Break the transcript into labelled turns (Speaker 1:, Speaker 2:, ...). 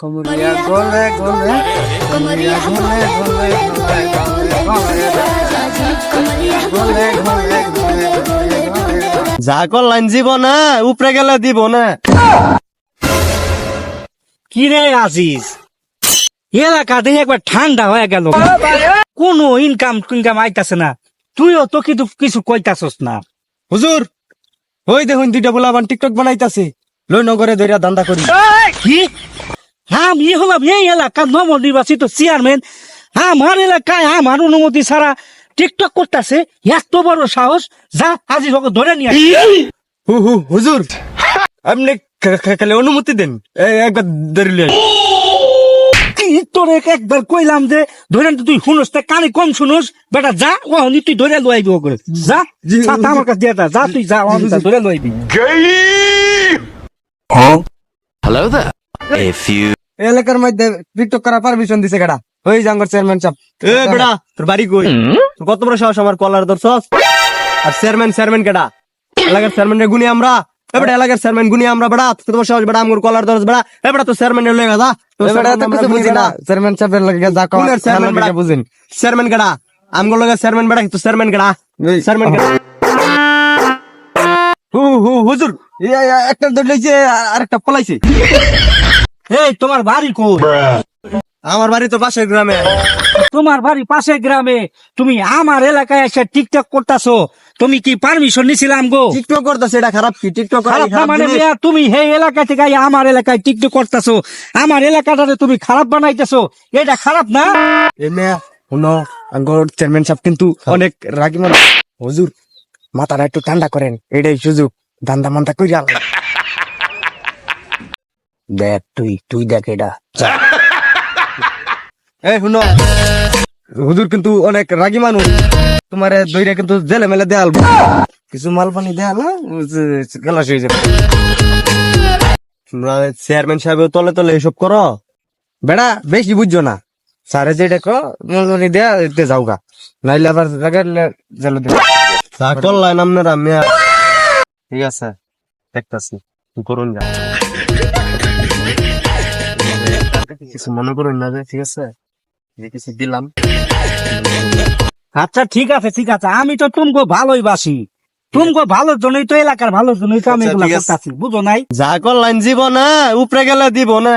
Speaker 1: কমরিয়া গলে গলে কমরিয়া গলে গলে গলে গলে যা করলেন জীবনে উপরে গেলে দিব না।
Speaker 2: কি রে আজিজ, এলাকা দেখে একবার ঠান্ডা হয়ে গেল, কোনো ইনকাম আইতাছে না, তুইও তো কিছু কইতাছস না।
Speaker 1: হুজুর ওই দেখুন দুইটা বলাবান টিকটক বানাইতাছে, লই নগরে ধইরা দান্দা করি।
Speaker 2: কি আমি হলাম এই এলাকার নবনির্বাচিত চেয়ারম্যান, আমার এলাকায় আমার অনুমতি ছাড়া টিকটক করতেছে, এত বড় সাহস! যা আজিজ ওকে ধরে নিয়ে আয়।
Speaker 1: হুজুর আপনি খালি অনুমতি দেন, একবার ধরিলে।
Speaker 2: কি তোরে একবার কইলাম যে ধরেন, তুই শুনোস, তা কানে কম শুনোস, বেটা যা ওহনি তুই ধরে লইবি ওকে, যা ছাতা আমার কাছে দিয়ে যা, তুই যা ওহনি ধরে লইবি।
Speaker 3: Hello there. A few.
Speaker 1: এলাকার মধ্যে টিকটক করার পারমিশন দিছে কেডা? ওই জাঙ্গর চেয়ারম্যান সাহেব। এ বেটা তোর বাড়ি কই? তোর কত বড় সাহস আমার কলার ধরছস? আর চেয়ারম্যান কেডা? এলাকার চেয়ারম্যান রে গুনি আমরা। এ বেটা এলাকার চেয়ারম্যান গুনি আমরা বেটা, তোর বড় সাহস বেটা আমগর কলার ধরছ বেটা। এ বেটা তো চেয়ারম্যান এর লইগা যা। তো বেটা তো কিছু বুঝি না। চেয়ারম্যান সাহেবের লাগা যা কও। কোন চেয়ারম্যান বেটা বুঝিন? চেয়ারম্যান কেডা? আমগর লাগা চেয়ারম্যান বেটা, তো চেয়ারম্যান কেডা? চেয়ারম্যান কেডা? হুজুর একটা ধরলেছে আরেকটা পলাইছে।
Speaker 2: এই তোমার বাড়ি কই?
Speaker 1: আমার বাড়ি তো পাশের গ্রামে।
Speaker 2: তোমার বাড়ি পাশের গ্রামে, তুমি আমার এলাকায় এসে টিকটক করতেছো, তুমি কি পারমিশন নিছিলাম গো?
Speaker 1: টিকটক করতেছে এটা খারাপ কি? টিকটক করা
Speaker 2: খারাপ না
Speaker 1: খারাপ
Speaker 2: মানে
Speaker 1: জিনিস?
Speaker 2: মিয়া, তুমি এই এলাকা থেকে আইয়া আমার এলাকায় টিকটক করতেছো, আমার এলাকাটারে তুমি খারাপ বানাইতেছো, এটা খারাপ না?
Speaker 1: এমনি শুনো, আঙ্গর চেয়ারম্যান সাহেব কিন্তু অনেক রাগী মানুষ। হুজুর মাথাটা একটু ঠান্ডা করেন, এটাই সুযোগ, দান্দা মান্দা কইরা আল্লাহ। দেখ তুই দেখ এটা। এই শুনো, হুজুর কিন্তু অনেক রাগী মানুষ, তোমার দইরা কিন্তু জেলে মেলে দেয়াল, কিছু মাল পানি দেয়াল না গেলাস হয়ে যাবে। তোমরা চেয়ারম্যান সাহেব তলে তলে এসব করো বেড়া, বেশি বুঝছো না। স্যারে যেটা কনি দেয়া যাও গা, নাইলে আবার জেলে দেবে। তা করলেন আপনারা, মেয়া ঠিক আছে দেখতেছি করুন যা, কিছু মনে করুন না যে, ঠিক আছে কিছু দিলাম।
Speaker 2: আচ্ছা ঠিক আছে, আমি তো তুমকে ভালোই বাসি, তুমকে ভালোর জন্যই তো, এলাকার ভালোর জন্যই তো আমি
Speaker 1: আচ্ছা,
Speaker 2: এগুলা
Speaker 1: ঠিক আছে।
Speaker 2: করতেছি, বুঝো নাই?
Speaker 1: যা করলেন জীবনে উপরে গেলে দিব না।